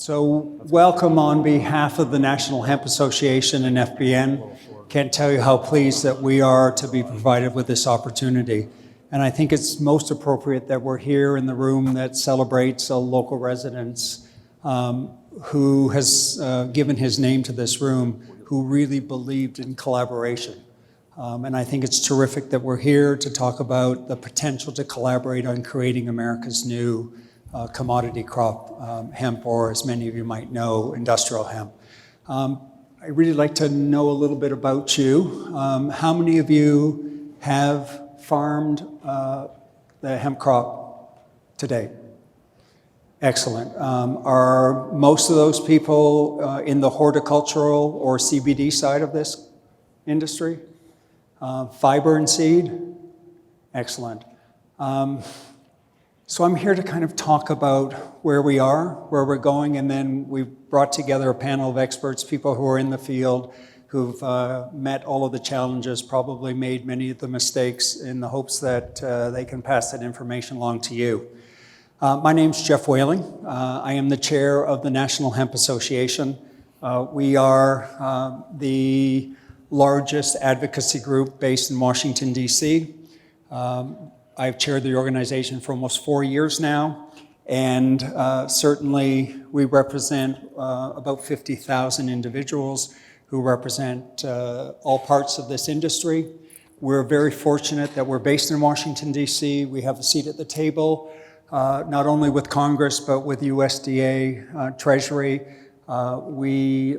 So welcome on behalf of the National Hemp Association and FBN. Can't tell you how pleased that we are to be provided with this opportunity. And I think it's most appropriate that we're here in the room that celebrates a local resident who has given his name to this room, who really believed in collaboration. And I think it's terrific that we're here to talk about the potential to collaborate on creating America's new commodity crop, hemp, or as many of you might know, industrial hemp. I'd really like to know a little bit about you. How many of you have farmed the hemp crop today? Excellent. Are most of those people in the horticultural or CBD side of this industry? Fiber and seed? Excellent. So I'm here to kind of talk about where we are, where we're going, and then we've brought together a panel of experts, people who are in the field, who've met all of the challenges, probably made many of the mistakes in the hopes that they can pass that information along to you. My name's Jeff Whaling. I am the chair of the National Hemp Association. We are the largest advocacy group based in Washington, D.C. I've chaired the organization for almost 4 years now, and certainly we represent about 50,000 individuals who represent all parts of this industry. We're very fortunate that we're based in Washington, D.C. We have a seat at the table, not only with Congress, but with USDA, Treasury. We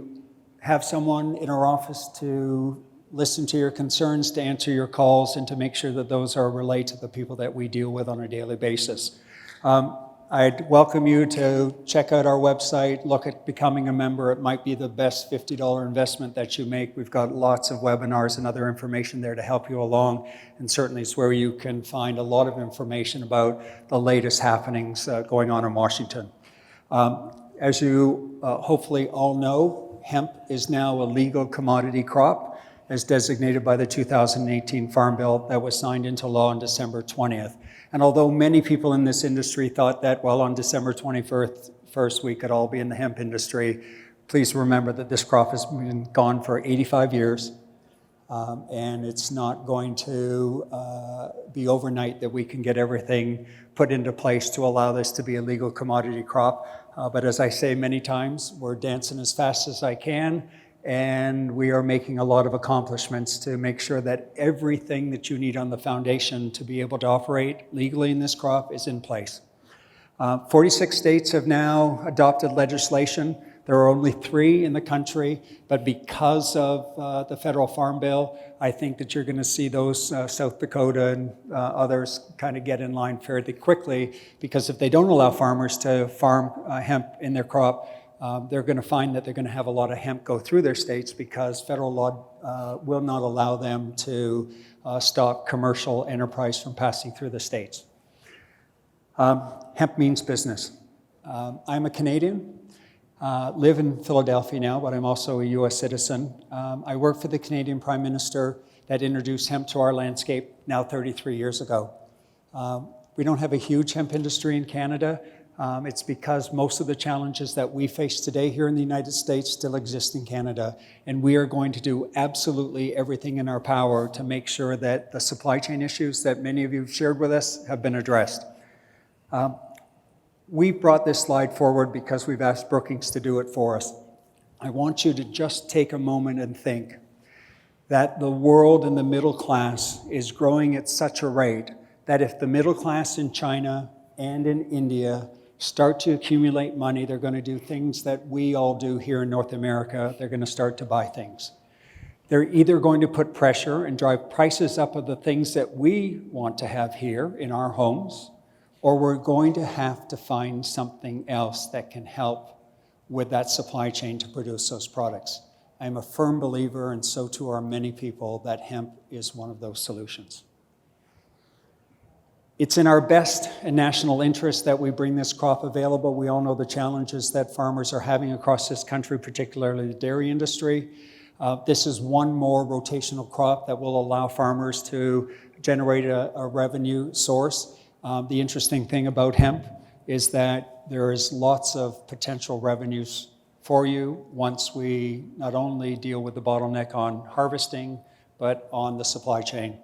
have someone in our office to listen to your concerns, to answer your calls, and to make sure that those are relayed to the people that we deal with on a daily basis. I'd welcome you to check out our website, look at becoming a member. It might be the best $50 investment that you make. We've got lots of webinars and other information there to help you along, and certainly it's where you can find a lot of information about the latest happenings going on in Washington. As you hopefully all know, hemp is now a legal commodity crop, as designated by the 2018 Farm Bill that was signed into law on December 20th. And although many people in this industry thought that, well, on December 21st, we could all be in the hemp industry, please remember that this crop has been gone for 85 years, and it's not going to be overnight that we can get everything put into place to allow this to be a legal commodity crop. But as I say many times, we're dancing as fast as I can, and we are making a lot of accomplishments to make sure that everything that you need on the foundation to be able to operate legally in this crop is in place. 46 states have now adopted legislation. There are only 3 in the country, but because of the federal farm bill, I think that you're going to see those South Dakota and others kind of get in line fairly quickly, because if they don't allow farmers to farm hemp in their crop, they're going to find that they're going to have a lot of hemp go through their states, because federal law will not allow them to stop commercial enterprise from passing through the states. Hemp means business. I'm a Canadian, live in Philadelphia now, but I'm also a US citizen. I work for the Canadian Prime Minister that introduced hemp to our landscape now 33 years ago. We don't have a huge hemp industry in Canada. It's because most of the challenges that we face today here in the United States still exist in Canada, and we are going to do absolutely everything in our power to make sure that the supply chain issues that many of you have shared with us have been addressed. We brought this slide forward because we've asked Brookings to do it for us. I want you to just take a moment and think that the world and the middle class is growing at such a rate that if the middle class in China and in India start to accumulate money, they're going to do things that we all do here in North America. They're going to start to buy things. They're either going to put pressure and drive prices up of the things that we want to have here in our homes, or we're going to have to find something else that can help with that supply chain to produce those products. I'm a firm believer, and so too are many people, that hemp is one of those solutions. It's in our best and national interest that we bring this crop available. We all know the challenges that farmers are having across this country, particularly the dairy industry. This is one more rotational crop that will allow farmers to generate a revenue source. The interesting thing about hemp is that there is lots of potential revenues for you once we not only deal with the bottleneck on harvesting, but on the supply chain.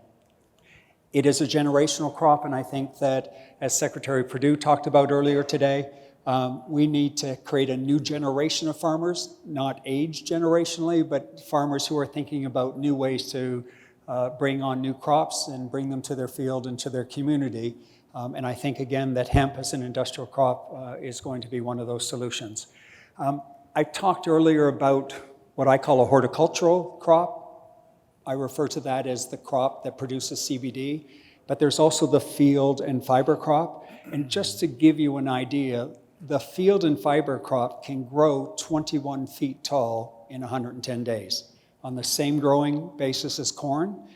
It is a generational crop, and I think that, as Secretary Perdue talked about earlier today, we need to create a new generation of farmers, not age generationally, but farmers who are thinking about new ways to bring on new crops and bring them to their field and to their community. And I think, again, that hemp as an industrial crop is going to be one of those solutions. I talked earlier about what I call a horticultural crop. I refer to that as the crop that produces CBD, but there's also the field and fiber crop. And just to give you an idea, the field and fiber crop can grow 21 feet tall in 110 days on the same growing basis as corn.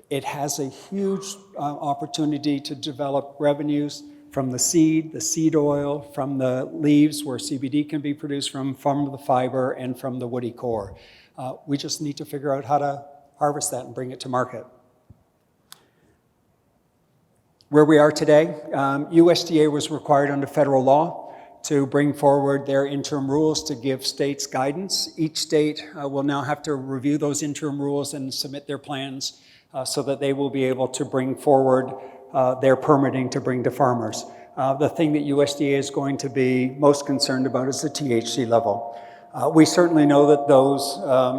It has a huge opportunity to develop revenues from the seed oil, from the leaves where CBD can be produced from the fiber, and from the woody core. We just need to figure out how to harvest that and bring it to market. Where we are today, USDA was required under federal law to bring forward their interim rules to give states guidance. Each state will now have to review those interim rules and submit their plans so that they will be able to bring forward their permitting to bring to farmers. The thing that USDA is going to be most concerned about is the THC level. We certainly know that those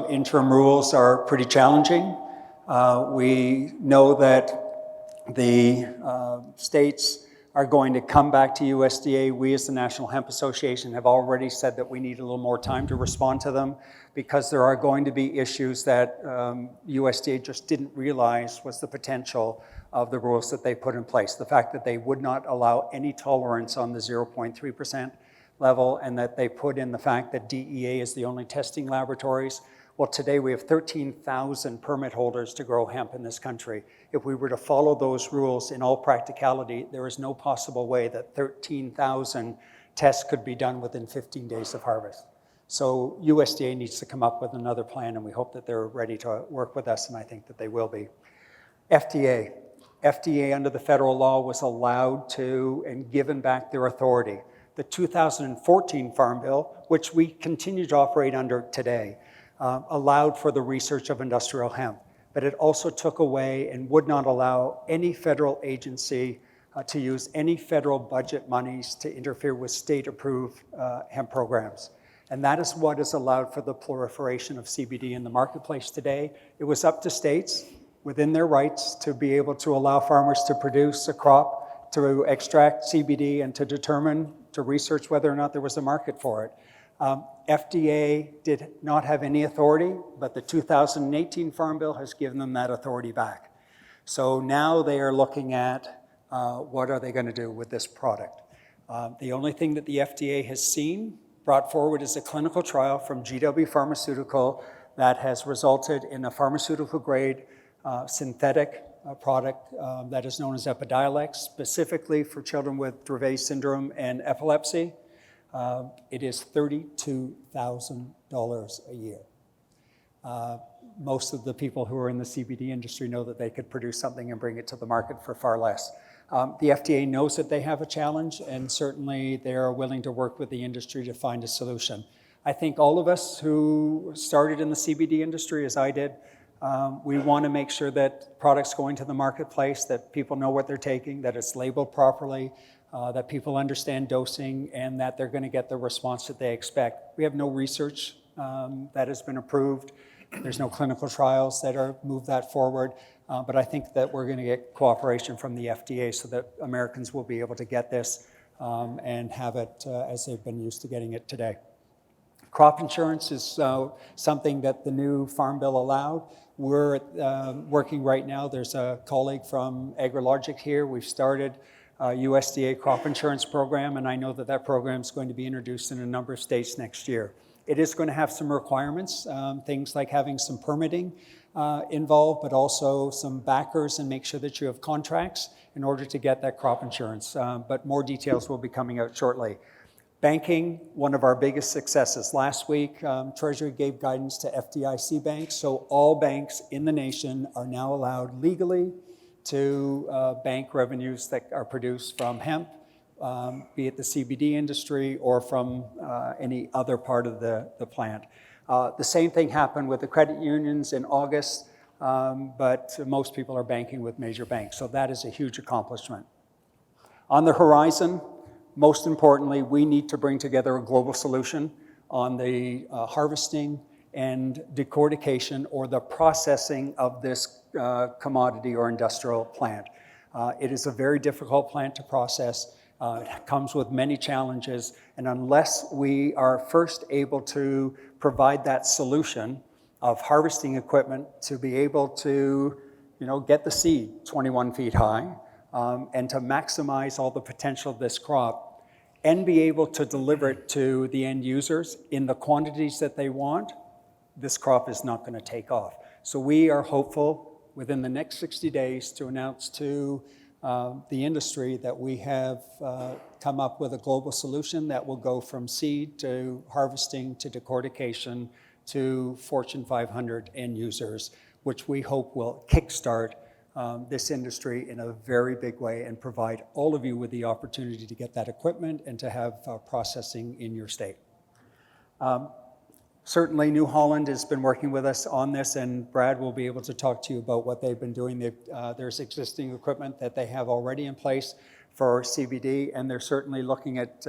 interim rules are pretty challenging. We know that the states are going to come back to USDA. We as the National Hemp Association have already said that we need a little more time to respond to them because there are going to be issues that USDA just didn't realize was the potential of the rules that they put in place. The fact that they would not allow any tolerance on the 0.3% level, and that they put in the fact that DEA is the only testing laboratories. Well, today we have 13,000 permit holders to grow hemp in this country. If we were to follow those rules in all practicality, there is no possible way that 13,000 tests could be done within 15 days of harvest. So USDA needs to come up with another plan, and we hope that they're ready to work with us, and I think that they will be. FDA. FDA under the federal law was allowed to and given back their authority. The 2014 Farm Bill, which we continue to operate under today, allowed for the research of industrial hemp, but it also took away and would not allow any federal agency to use any federal budget monies to interfere with state-approved hemp programs. And that is what has allowed for the proliferation of CBD in the marketplace today. It was up to states within their rights to be able to allow farmers to produce a crop, to extract CBD, and to determine, to research whether or not there was a market for it. FDA did not have any authority, but the 2018 Farm Bill has given them that authority back. So now they are looking at what are they going to do with this product. The only thing that the FDA has seen brought forward is a clinical trial from GW Pharmaceutical that has resulted in a pharmaceutical grade synthetic product that is known as Epidiolex, specifically for children with Dravet syndrome and epilepsy. It is $32,000 a year. Most of the people who are in the CBD industry know that they could produce something and bring it to the market for far less. The FDA knows that they have a challenge, and certainly they are willing to work with the industry to find a solution. I think all of us who started in the CBD industry, as I did, we want to make sure that products going to the marketplace, that people know what they're taking, that it's labeled properly, that people understand dosing, and that they're going to get the response that they expect. We have no research that has been approved. There's no clinical trials that are moved that forward, but I think that we're going to get cooperation from the FDA so that Americans will be able to get this and have it as they've been used to getting it today. Crop insurance is something that the new Farm Bill allowed. We're working right now. There's a colleague from AgriLogic here. We've started a USDA crop insurance program, and I know that that program is going to be introduced in a number of states next year. It is going to have some requirements, things like having some permitting involved, but also some backers, and make sure that you have contracts in order to get that crop insurance. But more details will be coming out shortly. Banking, one of our biggest successes. Last week, Treasury gave guidance to FDIC banks, so all banks in the nation are now allowed legally to bank revenues that are produced from hemp be it the CBD industry or from any other part of the plant. The same thing happened with the credit unions in August, but most people are banking with major banks, so that is a huge accomplishment. On the horizon, most importantly, we need to bring together a global solution on the harvesting and decortication or the processing of this commodity or industrial plant. It is a very difficult plant to process. It comes with many challenges, and unless we are first able to provide that solution of harvesting equipment to be able to, get the seed 21 feet high and to maximize all the potential of this crop and be able to deliver it to the end users in the quantities that they want, this crop is not going to take off. So we are hopeful within the next 60 days to announce to the industry that we have come up with a global solution that will go from seed to harvesting to decortication to Fortune 500 end users, which we hope will kickstart this industry in a very big way and provide all of you with the opportunity to get that equipment and to have processing in your state. Certainly, New Holland has been working with us on this, and Brad will be able to talk to you about what they've been doing. There's existing equipment that they have already in place for CBD, and they're certainly looking at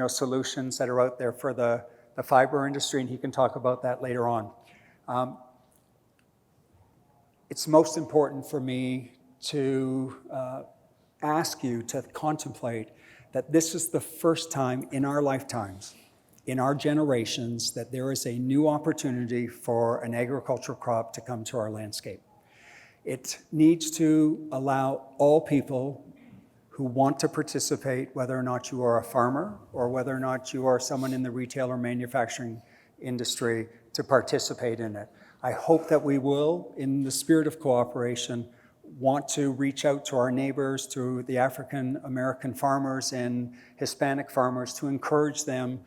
solutions that are out there for the fiber industry, and he can talk about that later on. It's most important for me to ask you to contemplate that this is the first time in our lifetimes, in our generations, that there is a new opportunity for an agricultural crop to come to our landscape. It needs to allow all people who want to participate, whether or not you are a farmer or whether or not you are someone in the retail or manufacturing industry, to participate in it. I hope that we will, in the spirit of cooperation, want to reach out to our neighbors, to the African American farmers and Hispanic farmers, to encourage them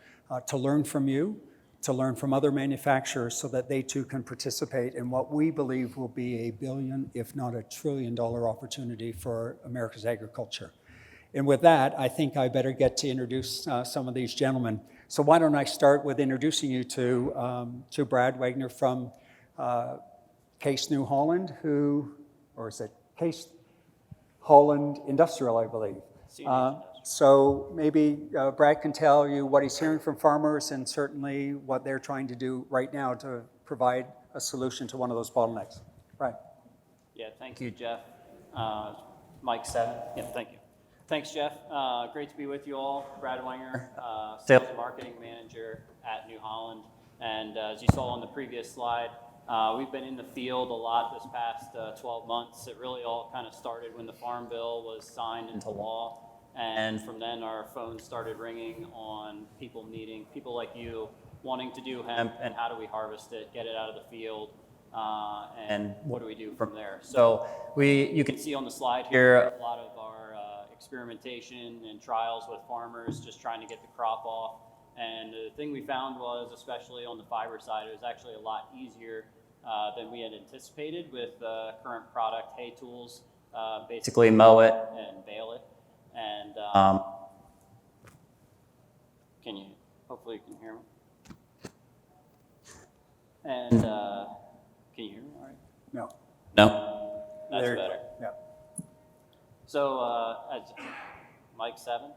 to learn from you, to learn from other manufacturers so that they too can participate in what we believe will be a billion, if not $1 trillion opportunity for America's agriculture. And with that, I think I better get to introduce some of these gentlemen. So why don't I start with introducing you to Brad Wagner from Case New Holland, or is it Case Holland Industrial, I believe. So maybe Brad can tell you what he's hearing from farmers and certainly what they're trying to do right now to provide a solution to one of those bottlenecks. Right. Yeah, thank you, Jeff. Mike 7. Yeah, thank you. Thanks, Jeff. Great to be with you all. Brad Wenger, Sales and Marketing Manager at New Holland. And as you saw on the previous slide, we've been in the field a lot this past 12 months. It really all kind of started when the Farm Bill was signed into law. And from then, our phones started ringing on people like you wanting to do hemp, and how do we harvest it, get it out of the field, and what do we do from there? So you can see on the slide here a lot of our experimentation and trials with farmers, just trying to get the crop off. And the thing we found was, especially on the fiber side, it was actually a lot easier than we had anticipated with the current product, hay tools, basically mow it and bale it. And hopefully you can hear me. And can you hear me all right? No. No? That's there, better. Yeah. So, as Mike 7.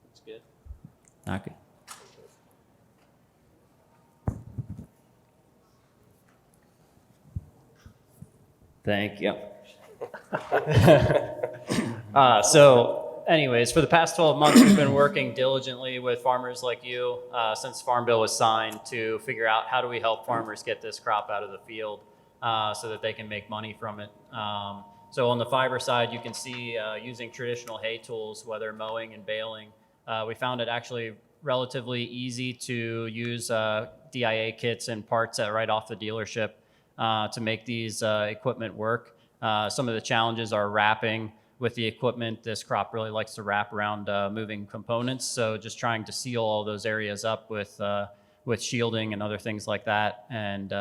That's good. Okay. Thank you. So anyways, for the past 12 months, we've been working diligently with farmers like you since Farm Bill was signed to figure out how do we help farmers get this crop out of the field so that they can make money from it. So on the fiber side, you can see using traditional hay tools, whether mowing and baling, we found it actually relatively easy to use DIA kits and parts right off the dealership to make these equipment work. Some of the challenges are wrapping with the equipment. This crop really likes to wrap around moving components, so just trying to seal all those areas up with shielding and other things like that. And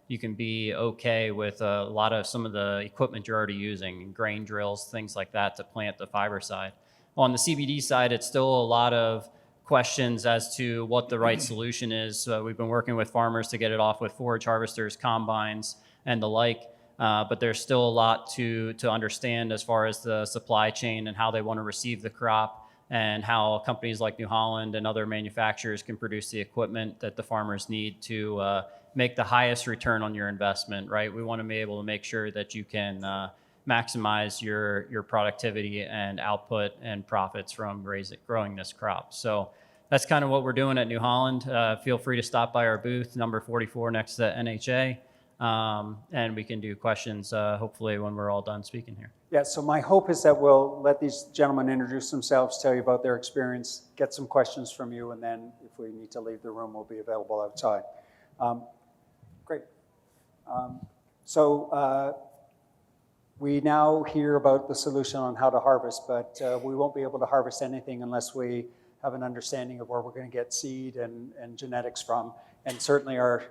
you can be okay with a lot of some of the equipment you're already using, grain drills, things like that to plant the fiber side. On the CBD side, it's still a lot of questions as to what the right solution is. We've been working with farmers to get it off with forage harvesters, combines, and the like. But there's still a lot to understand as far as the supply chain and how they want to receive the crop, and how companies like New Holland and other manufacturers can produce the equipment that the farmers need to make the highest return on your investment, right? We want to be able to make sure that you can maximize your productivity and output and profits from growing this crop. So that's kind of what we're doing at New Holland. Feel free to stop by our booth, number 44 next to NHA, and we can do questions hopefully when we're all done speaking here. Yeah, so my hope is that we'll let these gentlemen introduce themselves, tell you about their experience, get some questions from you, and then if we need to leave the room, we'll be available outside. Great. We now hear about the solution on how to harvest, but we won't be able to harvest anything unless we have an understanding of where we're going to get seed and genetics from. And certainly our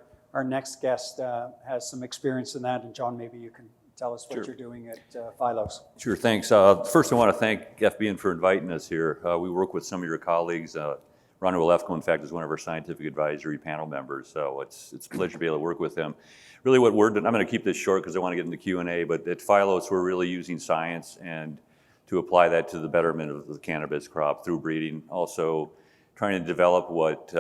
next guest has some experience in that. And John, maybe you can tell us what you're doing at Phylos. Sure, thanks. First, I want to thank FBN for inviting us here. We work with some of your colleagues. Ron Wolefko, in fact, is one of our scientific advisory panel members, so it's a pleasure to be able to work with him. Really what we're doing, I'm going to keep this short because I want to get into Q&A, but at Phylos, we're really using science and to apply that to the betterment of the cannabis crop through breeding. Also trying to develop what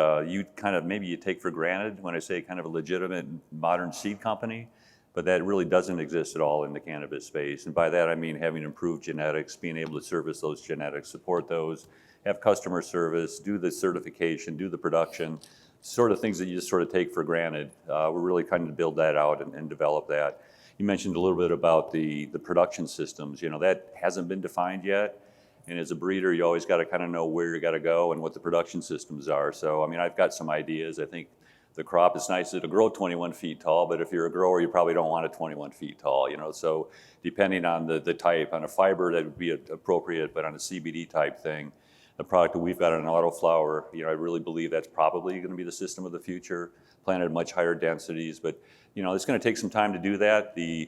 maybe you take for granted when I say kind of a legitimate modern seed company, but that really doesn't exist at all in the cannabis space. And by that, I mean having improved genetics, being able to service those genetics, support those, have customer service, do the certification, do the production, sort of things that you just sort of take for granted. We're really trying to build that out and develop that. You mentioned a little bit about the production systems. You know, that hasn't been defined yet. And as a breeder, you always got to kind of know where you got to go and what the production systems are. So, I mean, I've got some ideas. I think the crop is nice to grow 21 feet tall, but if you're a grower, you probably don't want it 21 feet tall, you know. So depending on the type, on a fiber, that would be appropriate, but on a CBD type thing, the product that we've got on an autoflower, you know, I really believe that's probably going to be the system of the future, planted at much higher densities. But, you know, it's going to take some time to do that. The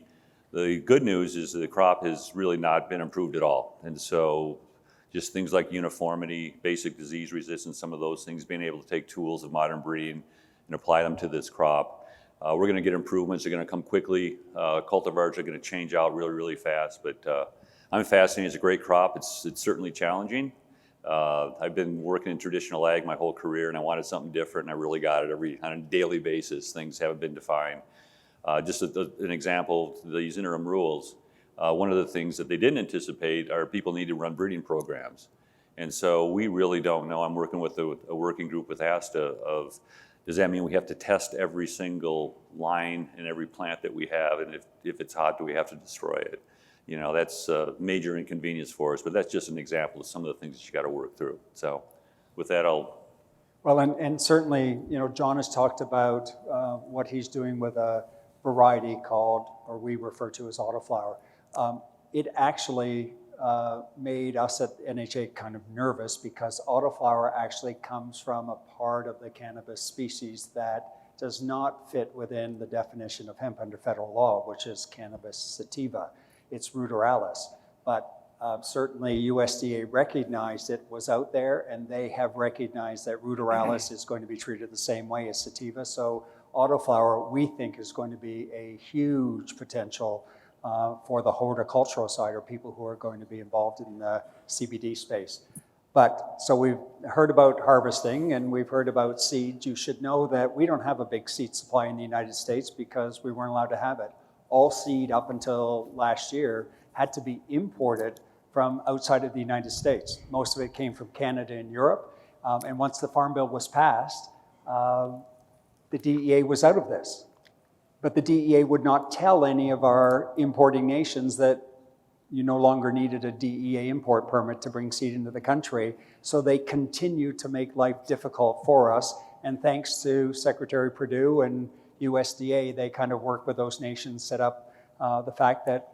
good news is that the crop has really not been improved at all. And so just things like uniformity, basic disease resistance, some of those things, being able to take tools of modern breeding and apply them to this crop. We're going to get improvements. They're going to come quickly. Cultivars are going to change out really, really fast. But I'm fascinated. It's a great crop. It's certainly challenging. I've been working in traditional ag my whole career, and I wanted something different, and I really got it on a daily basis. Things haven't been defined. Just an example, these interim rules, one of the things that they didn't anticipate are people need to run breeding programs. And so we really don't know. I'm working with a working group with ASTA of, does that mean we have to test every single line in every plant that we have? And if it's hot, do we have to destroy it? You know, that's a major inconvenience for us, but that's just an example of some of the things that you got to work through. So with that, Well, and certainly, you know, John has talked about what he's doing with a variety called, or we refer to as autoflower. It actually made us at NHA kind of nervous because autoflower actually comes from a part of the cannabis species that does not fit within the definition of hemp under federal law, which is cannabis sativa. It's ruderalis, but certainly USDA recognized it was out there, and they have recognized that ruderalis is going to be treated the same way as sativa. So autoflower, we think, is going to be a huge potential for the horticultural side, or people who are going to be involved in the CBD space. But so we've heard about harvesting and we've heard about seeds. You should know that we don't have a big seed supply in the United States because we weren't allowed to have it. All seed up until last year had to be imported from outside of the United States. Most of it came from Canada and Europe. And once the Farm Bill was passed, the DEA was out of this. But the DEA would not tell any of our importing nations that you no longer needed a DEA import permit to bring seed into the country. So they continue to make life difficult for us. And thanks to Secretary Perdue and USDA, they kind of work with those nations, set up the fact that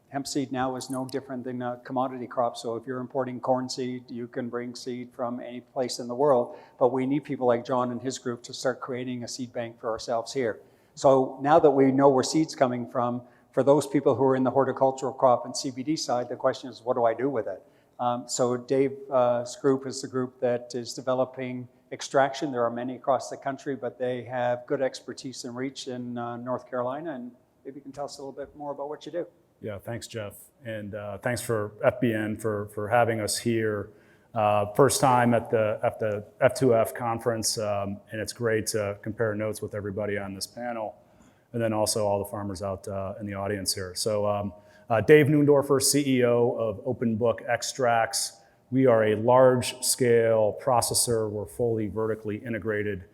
hemp seed now is no different than a commodity crop. So if you're importing corn seed, you can bring seed from any place in the world. But we need people like John and his group to start creating a seed bank for ourselves here. So now that we know where seed's coming from, for those people who are in the horticultural crop and CBD side, the question is, what do I do with it? So Dave's group is the group that is developing extraction. There are many across the country, but they have good expertise and reach in North Carolina. And maybe you can tell us a little bit more about what you do. Yeah, thanks, Jeff. And thanks for FBN for having us here. First time at the F2F conference, and it's great to compare notes with everybody on this panel, and then also all the farmers out in the audience here. So Dave Neundorfer, CEO of Open Book Extracts. We are a large-scale processor. We're fully vertically integrated,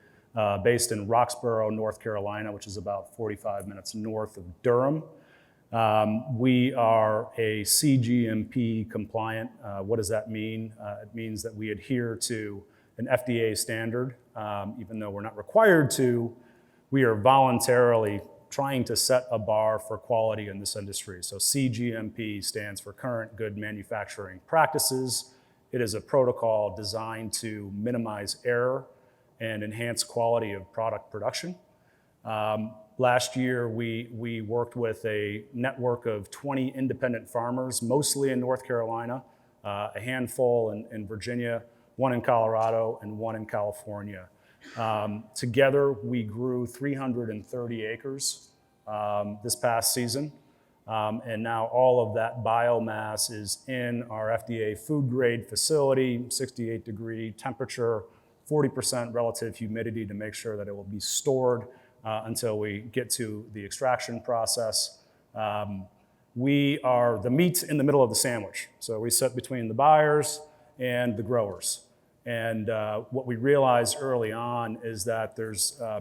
based in Roxborough, North Carolina, which is about 45 minutes north of Durham. We are a CGMP compliant. What does that mean? It means that we adhere to an FDA standard. Even though we're not required to, we are voluntarily trying to set a bar for quality in this industry. So CGMP stands for Current Good Manufacturing Practices. It is a protocol designed to minimize error and enhance quality of product production. Last year, we worked with a network of 20 independent farmers, mostly in North Carolina, a handful in Virginia, one in Colorado, and one in California. Together, we grew 330 acres this past season, and now all of that biomass is in our FDA food-grade facility, 68-degree temperature, 40% relative humidity to make sure that it will be stored until we get to the extraction process. We are the meat in the middle of the sandwich. So we sit between the buyers and the growers. And what we realized early on is that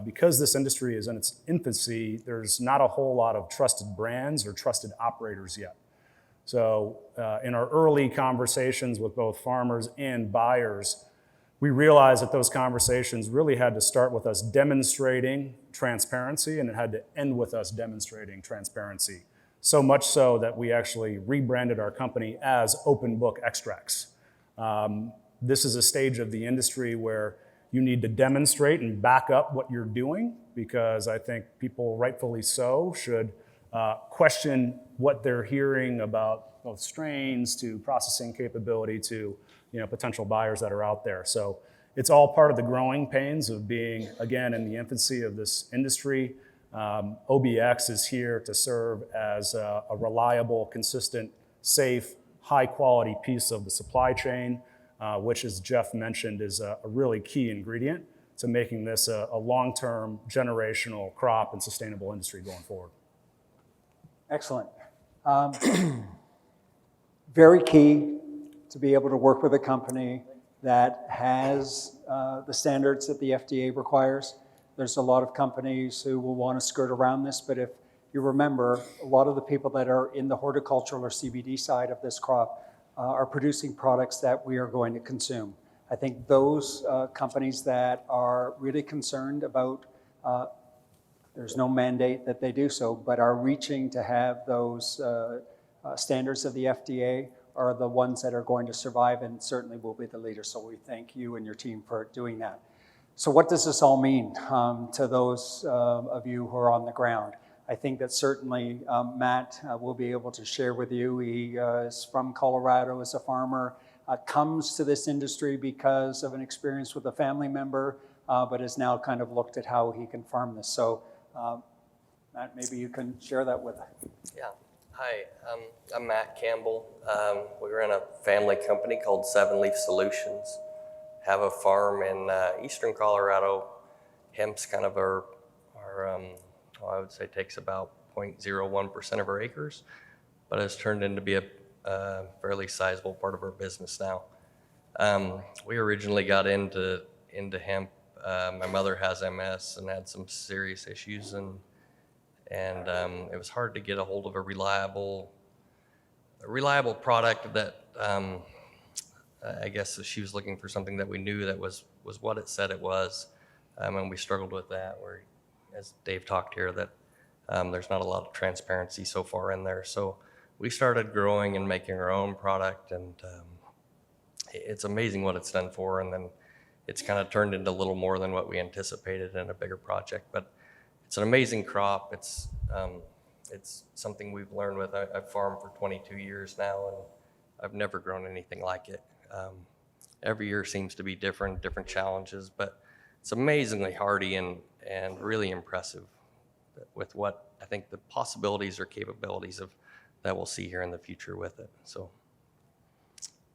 because this industry is in its infancy, there's not a whole lot of trusted brands or trusted operators yet. So in our early conversations with both farmers and buyers, we realized that those conversations really had to start with us demonstrating transparency, and it had to end with us demonstrating transparency. So much so that we actually rebranded our company as Open Book Extracts. This is a stage of the industry where you need to demonstrate and back up what you're doing, because I think people, rightfully so, should question what they're hearing about both strains to processing capability to potential buyers that are out there. So it's all part of the growing pains of being, again, in the infancy of this industry. OBX is here to serve as a reliable, consistent, safe, high-quality piece of the supply chain, which, as Jeff mentioned, is a really key ingredient to making this a long-term, generational crop and sustainable industry going forward. Excellent. Very key to be able to work with a company that has the standards that the FDA requires. There's a lot of companies who will want to skirt around this, but if you remember, a lot of the people that are in the horticultural or CBD side of this crop are producing products that we are going to consume. I think those companies that are really concerned about, there's no mandate that they do so, but are reaching to have those standards of the FDA are the ones that are going to survive and certainly will be the leaders. So we thank you and your team for doing that. So what does this all mean to those of you who are on the ground? I think that certainly Matt will be able to share with you. He is from Colorado as a farmer, comes to this industry because of an experience with a family member, but has now kind of looked at how he can farm this. So Matt, maybe you can share that with us. Yeah. Hi, I'm Matt Campbell. We run a family company called Seven Leaf Solutions. Have a farm in eastern Colorado. Hemp's kind of our I would say takes about 0.01% of our acres, but has turned into be a fairly sizable part of our business now. We originally got into hemp. My mother has MS and had some serious issues, and it was hard to get a hold of a reliable product that I guess she was looking for something that we knew that was what it said it was, and we struggled with that. Where, as Dave talked here, that there's not a lot of transparency so far in there. So we started growing and making our own product, and it's amazing what it's done for. And then it's kind of turned into a little more than what we anticipated in a bigger project. But it's an amazing crop. It's something we've learned with. I've farmed for 22 years now, I've never grown anything like it. Every year seems to be different challenges, but it's amazingly hardy and really impressive with what I think the possibilities or capabilities of that we'll see here in the future with it. So,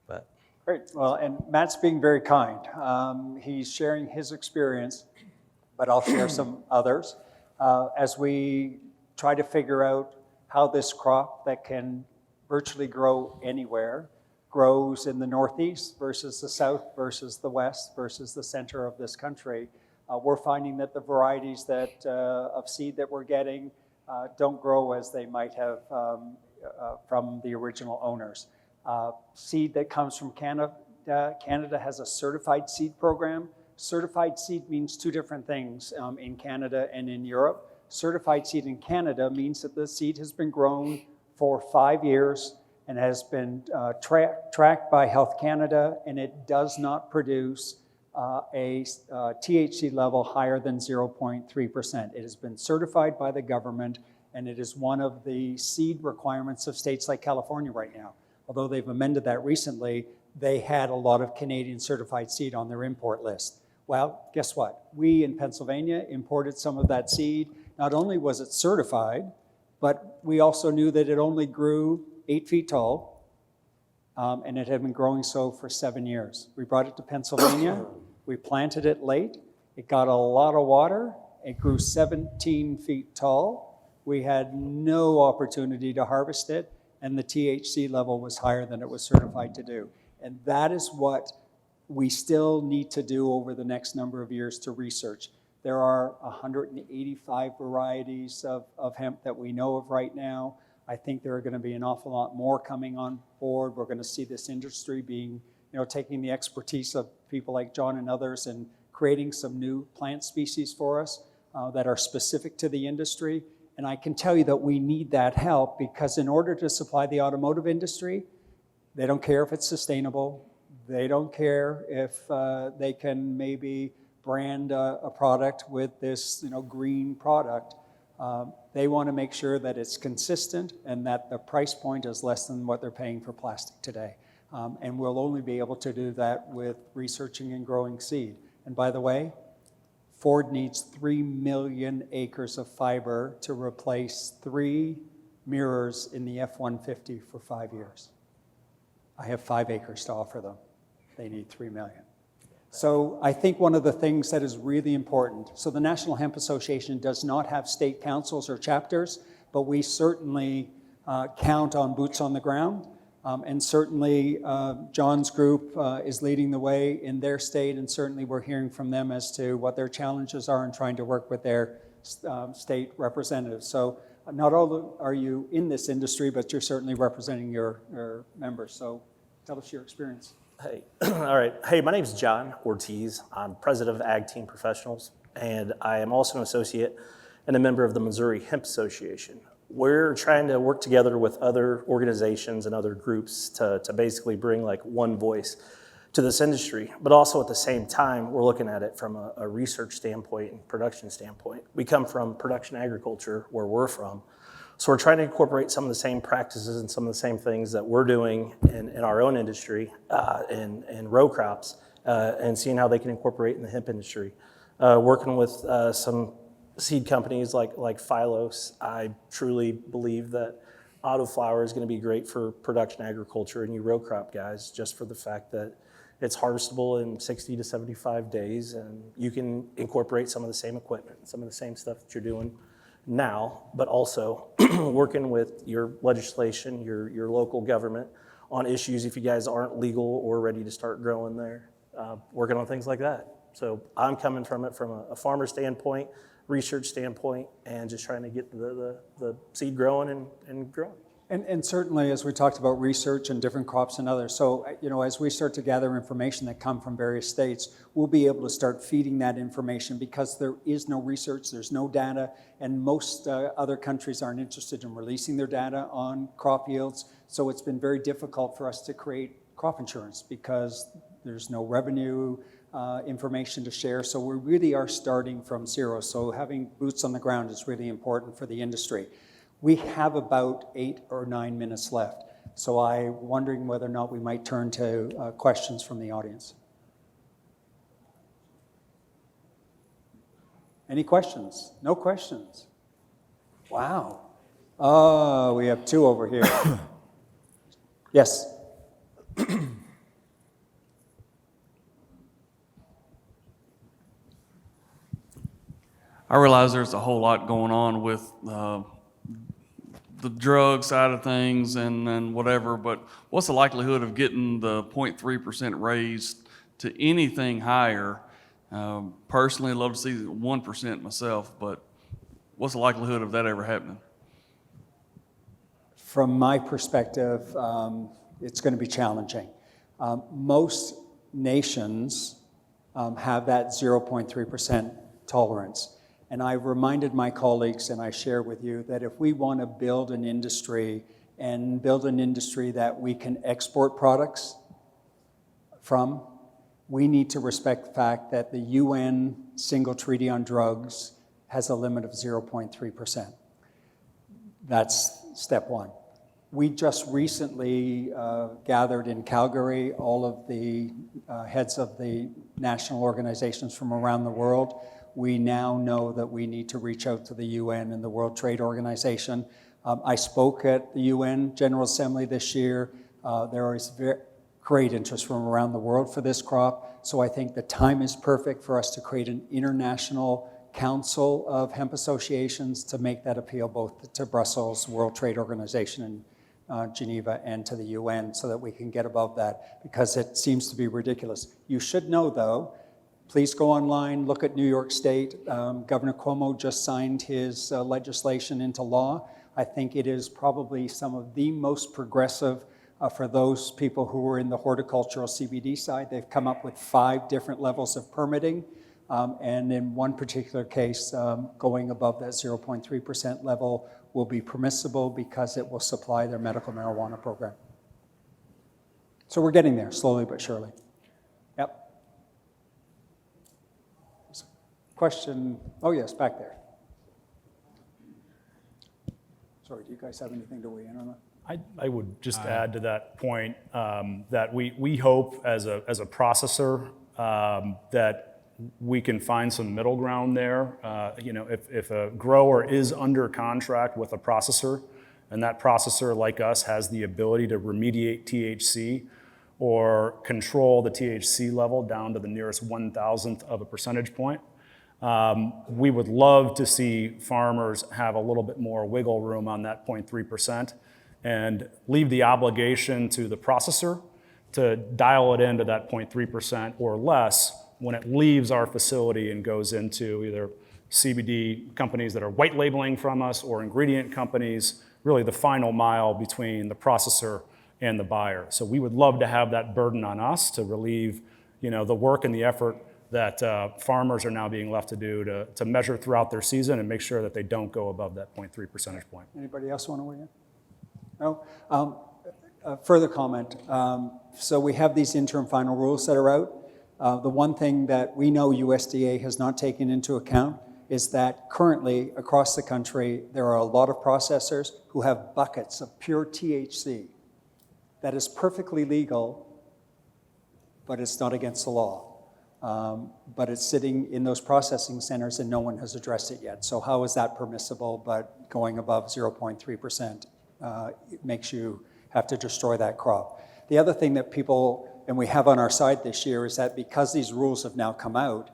but. Great. Well, and Matt's being very kind. He's sharing his experience, but I'll share some others as we try to figure out how this crop that can virtually grow anywhere grows in the Northeast versus the South versus the West versus the center of this country. We're finding that the varieties that of seed that we're getting don't grow as they might have from the original owners. Seed that comes from Canada, Canada has a certified seed program. Certified seed means two different things in Canada and in Europe. Certified seed in Canada means that the seed has been grown for 5 years and has been tracked by Health Canada, and it does not produce a THC level higher than 0.3%. It has been certified by the government, and it is one of the seed requirements of states like California right now. Although they've amended that recently, they had a lot of Canadian certified seed on their import list. Well, guess what? We in Pennsylvania imported some of that seed. Not only was it certified, but we also knew that it only grew 8 feet tall, and it had been growing so for 7 years. We brought it to Pennsylvania. We planted it late. It got a lot of water. It grew 17 feet tall. We had no opportunity to harvest it, and the THC level was higher than it was certified to do. And that is what we still need to do over the next number of years to research. There are 185 varieties of hemp that we know of right now. I think there are going to be an awful lot more coming on board. We're going to see this industry being, taking the expertise of people like John and others and creating some new plant species for us that are specific to the industry. And I can tell you that we need that help because in order to supply the automotive industry, they don't care if it's sustainable. They don't care if they can maybe brand a product with this green product. They want to make sure that it's consistent and that the price point is less than what they're paying for plastic today. And we'll only be able to do that with researching and growing seed. And by the way, Ford needs 3 million acres of fiber to replace 3 mirrors in the F-150 for 5 years. I have 5 acres to offer them. They need 3 million. So I think one of the things that is really important, so the National Hemp Association does not have state councils or chapters, but we certainly count on boots on the ground. And certainly John's group is leading the way in their state, and certainly we're hearing from them as to what their challenges are and trying to work with their state representatives. So not all are you in this industry, but you're certainly representing your members. So tell us your experience. Hey, all right. Hey, my name is John Ortiz. I'm president of Ag Team Professionals, and I am also an associate and a member of the Missouri Hemp Association. We're trying to work together with other organizations and other groups to basically bring like one voice to this industry, but also at the same time, we're looking at it from a research standpoint and production standpoint. We come from production agriculture, where we're from, so we're trying to incorporate some of the same practices and some of the same things that we're doing in our own industry in row crops and seeing how they can incorporate in the hemp industry. Working with some seed companies like Phylos, I truly believe that autoflower is going to be great for production agriculture and you row crop guys, just for the fact that it's harvestable in 60 to 75 days and you can incorporate some of the same equipment, some of the same stuff that you're doing now, but also working with your legislation, your local government on issues if you guys aren't legal or ready to start growing there, working on things like that. So I'm coming from it from a farmer standpoint, research standpoint, and just trying to get the seed growing and growing. And certainly, as we talked about research and different crops and others, so as we start to gather information that come from various states, we'll be able to start feeding that information because there is no research, there's no data, and most other countries aren't interested in releasing their data on crop yields. So it's been very difficult for us to create crop insurance because there's no revenue information to share. So we really are starting from zero. So having boots on the ground is really important for the industry. We have about 8 or 9 minutes left. So I'm wondering whether or not we might turn to questions from the audience. Any questions? No questions? Wow. Oh, we have two over here. Yes. I realize there's a whole lot going on with the drug side of things and whatever, but what's the likelihood of getting the 0.3% raised to anything higher? Personally, I'd love to see 1% myself, but what's the likelihood of that ever happening? From my perspective, it's going to be challenging. Most nations have that 0.3% tolerance. And I reminded my colleagues, and I share with you, that if we want to build an industry and build an industry that we can export products from, we need to respect the fact that the UN Single Treaty on Drugs has a limit of 0.3%. That's step one. We just recently gathered in Calgary all of the heads of the national organizations from around the world. We now know that we need to reach out to the UN and the World Trade Organization. I spoke at the UN General Assembly this year. There is great interest from around the world for this crop. So I think the time is perfect for us to create an international council of hemp associations to make that appeal both to Brussels, World Trade Organization, and Geneva, and to the UN, so that we can get above that, because it seems to be ridiculous. You should know, though, please go online, look at New York State. Governor Cuomo just signed his legislation into law. I think it is probably some of the most progressive for those people who are in the horticultural CBD side. They've come up with 5 different levels of permitting. And in one particular case, going above that 0.3% level will be permissible because it will supply their medical marijuana program. So we're getting there, slowly but surely. Yep. Question, oh yes, back there. Sorry, do you guys have anything to weigh in on that? I would just add to that point that we hope as a processor that we can find some middle ground there. If a grower is under contract with a processor, and that processor, like us, has the ability to remediate THC or control the THC level down to the nearest 1,000th of a percentage point, we would love to see farmers have a little bit more wiggle room on that 0.3% and leave the obligation to the processor to dial it into that 0.3% or less when it leaves our facility and goes into either CBD companies that are white labeling from us or ingredient companies, really the final mile between the processor and the buyer. So we would love to have that burden on us to relieve the work and the effort that farmers are now being left to do to measure throughout their season and make sure that they don't go above that 0.3 percentage point. Anybody else want to weigh in? No? Further comment. So we have these interim final rules that are out. The one thing that we know USDA has not taken into account is that currently across the country, there are a lot of processors who have buckets of pure THC that is perfectly legal, but it's not against the law. But it's sitting in those processing centers and no one has addressed it yet. So how is that permissible, but going above 0.3% it makes you have to destroy that crop? The other thing that people, and we have on our side this year, is that because these rules have now come out,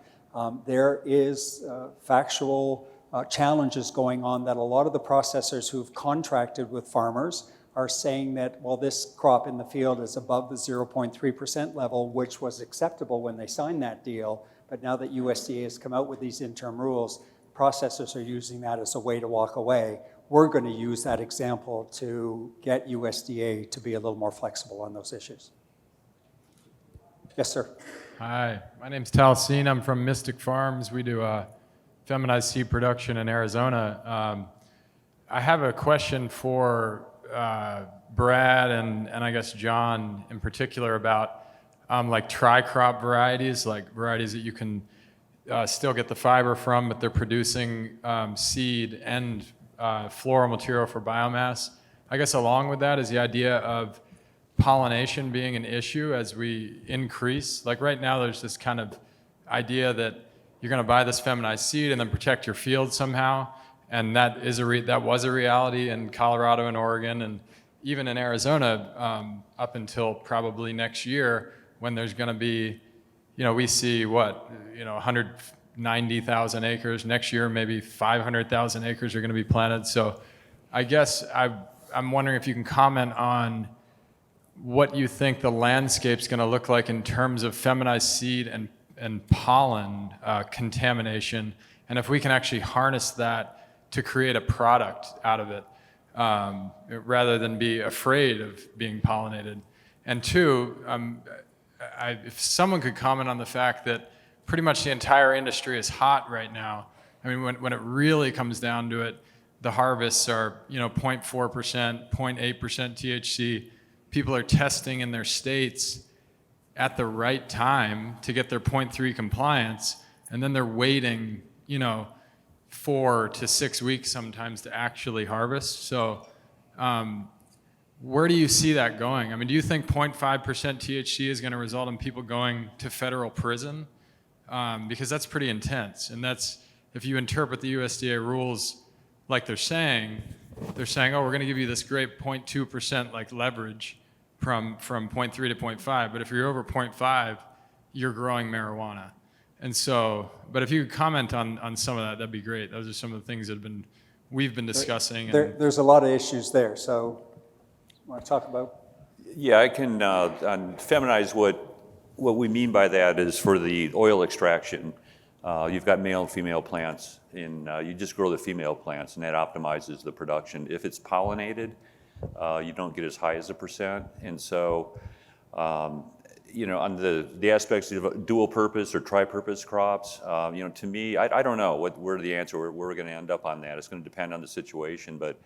there is factual challenges going on that a lot of the processors who've contracted with farmers are saying that, well, this crop in the field is above the 0.3% level, which was acceptable when they signed that deal. But now that USDA has come out with these interim rules, processors are using that as a way to walk away. We're going to use that example to get USDA to be a little more flexible on those issues. Yes, sir. Hi, my name's Talcine. I'm from Mystic Farms. We do feminized seed production in Arizona. I have a question for Brad and I guess John in particular about like tri-crop varieties, like varieties that you can still get the fiber from, but they're producing seed and floral material for biomass. I guess along with that is the idea of pollination being an issue as we increase. Like right now, there's this kind of idea that you're going to buy this feminized seed and then protect your field somehow, and that was a reality in Colorado and Oregon, and even in Arizona up until probably next year, when there's going to be, we see 190,000 acres next year, maybe 500,000 acres are going to be planted. So, I guess I'm wondering if you can comment on what you think the landscape's going to look like in terms of feminized seed and pollen contamination, and if we can actually harness that to create a product out of it, rather than be afraid of being pollinated. And two, if someone could comment on the fact that pretty much the entire industry is hot right now. I mean, when it really comes down to it, the harvests are 0.4%, 0.8% THC. People are testing in their states at the right time to get their 0.3 compliance, and then they're waiting, 4 to 6 weeks sometimes to actually harvest. So where do you see that going? I mean, do you think 0.5% THC is going to result in people going to federal prison? Because that's pretty intense. And that's, if you interpret the USDA rules like they're saying, oh, we're going to give you this great 0.2% like leverage from 0.3 to 0.5. But if you're over 0.5, you're growing marijuana. And so, but if you could comment on some of that, that'd be great. Those are some of the things that we've been discussing. There's a lot of issues there. So, want to talk about? Yeah, I can on feminize what we mean by that is for the oil extraction. You've got male and female plants, and you just grow the female plants, and that optimizes the production. If it's pollinated, you don't get as high as a percent, and so on the aspects of dual purpose or tri-purpose crops, to me, I don't know where the answer, where we're going to end up on that. It's going to depend on the situation, but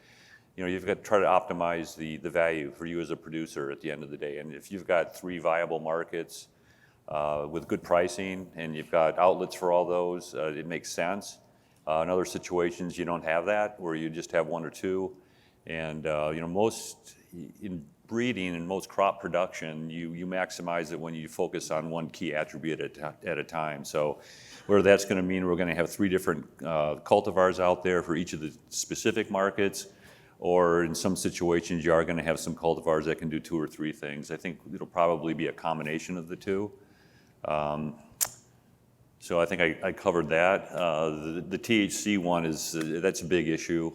you've got to try to optimize the value for you as a producer at the end of the day. And if you've got 3 viable markets with good pricing and you've got outlets for all those, it makes sense. In other situations, you don't have that, where you just have 1 or 2. And most in breeding and most crop production, you maximize it when you focus on one key attribute at a time. So where that's going to mean we're going to have 3 different cultivars out there for each of the specific markets, or in some situations you are going to have some cultivars that can do 2 or 3 things. I think it'll probably be a combination of the 2. So I think I covered that. The THC one that's a big issue.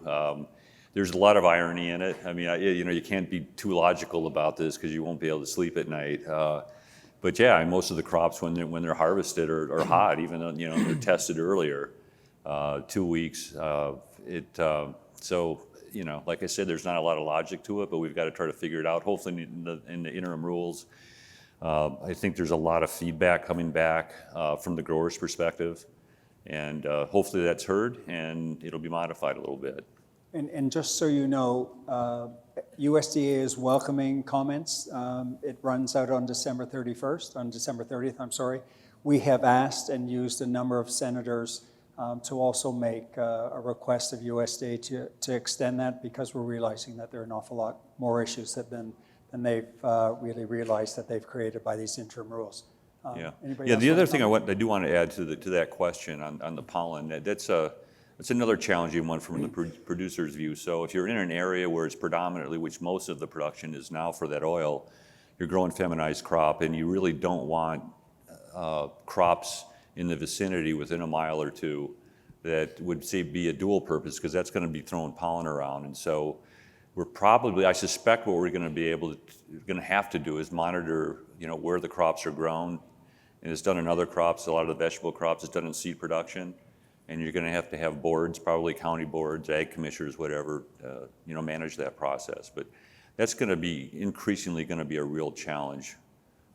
There's a lot of irony in it. I mean, you can't be too logical about this because you won't be able to sleep at night. But yeah, most of the crops when they're harvested are hot, even though they're tested earlier, 2 weeks. So like I said, there's not a lot of logic to it, but we've got to try to figure it out. Hopefully, in the interim rules, I think there's a lot of feedback coming back from the grower's perspective, and hopefully that's heard and it'll be modified a little bit. And just so you know, USDA is welcoming comments. It runs out on December 30th, I'm sorry. We have asked and used a number of senators to also make a request of USDA to extend that, because we're realizing that there are an awful lot more issues than they've really realized that they've created by these interim rules. The other thing I do want to add to that question on the pollen, that's another challenging one from the producer's view. So if you're in an area where it's predominantly, which most of the production is now for that oil, you're growing feminized crop, and you really don't want crops in the vicinity within a mile or 2 that would say be a dual purpose, because that's going to be throwing pollen around. And so I suspect what we're going to have to do is monitor, where the crops are grown. And it's done in other crops. A lot of the vegetable crops is done in seed production. And you're going to have boards, probably county boards, ag commissioners, whatever, manage that process. But that's going to be increasingly going to be a real challenge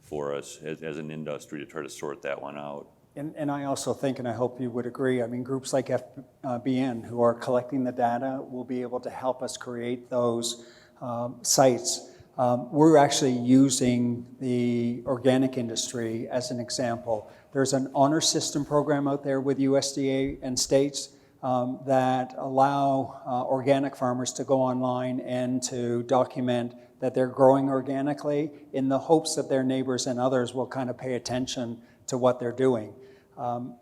for us as an industry to try to sort that one out. And I also think, and I hope you would agree, I mean, groups like FBN who are collecting the data will be able to help us create those sites. We're actually using the organic industry as an example. There's an honor system program out there with USDA and states that allow organic farmers to go online and to document that they're growing organically in the hopes that their neighbors and others will kind of pay attention to what they're doing.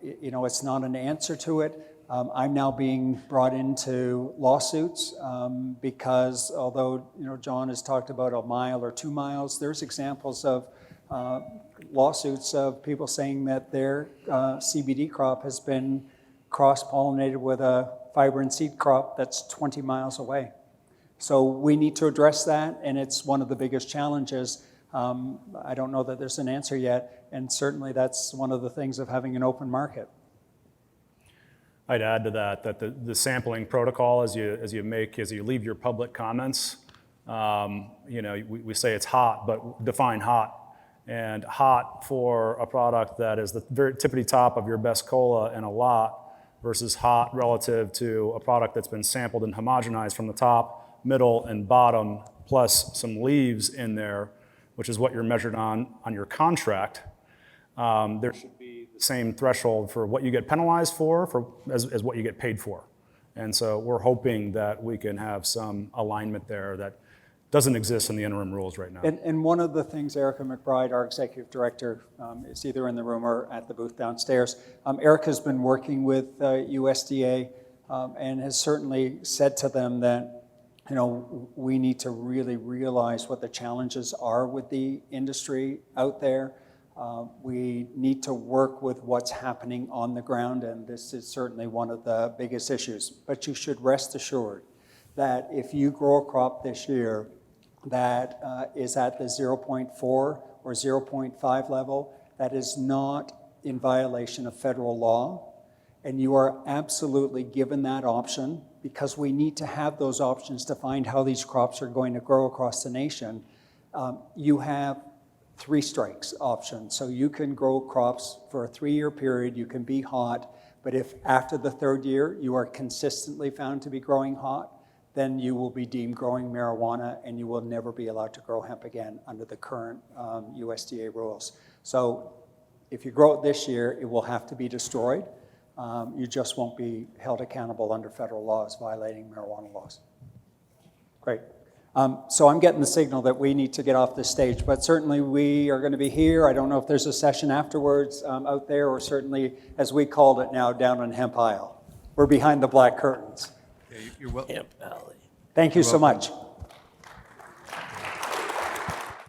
You know, it's not an answer to it. I'm now being brought into lawsuits because although, you know, John has talked about a mile or 2 miles, there's examples of lawsuits of people saying that their CBD crop has been cross-pollinated with a fiber and seed crop that's 20 miles away. So we need to address that, and it's one of the biggest challenges. I don't know that there's an answer yet, and certainly that's one of the things of having an open market. I'd add to that the sampling protocol as you leave your public comments, you know, we say it's hot, but define hot. And hot for a product that is the very tippity top of your best cola in a lot versus hot relative to a product that's been sampled and homogenized from the top, middle, and bottom, plus some leaves in there, which is what you're measured on your contract. There should be the same threshold for what you get penalized for as what you get paid for. And so we're hoping that we can have some alignment there that doesn't exist in the interim rules right now. And one of the things Erica McBride, our executive director, is either in the room or at the booth downstairs. Erica's been working with USDA and has certainly said to them that, you know, we need to really realize what the challenges are with the industry out there. We need to work with what's happening on the ground, and this is certainly one of the biggest issues. But you should rest assured that if you grow a crop this year that is at the 0.4 or 0.5 level, that is not in violation of federal law, and you are absolutely given that option, because we need to have those options to find how these crops are going to grow across the nation. You have 3 strikes option, so you can grow crops for a 3-year period, you can be hot, but if after the 3rd year you are consistently found to be growing hot, then you will be deemed growing marijuana and you will never be allowed to grow hemp again under the current USDA rules. So if you grow it this year, it will have to be destroyed. You just won't be held accountable under federal laws violating marijuana laws. Great. So I'm getting the signal that we need to get off this stage, but certainly we are going to be here. I don't know if there's a session afterwards out there, or certainly, as we called it now, down on Hemp Aisle. We're behind the black curtains. You're welcome. Hemp Valley. Thank you so much.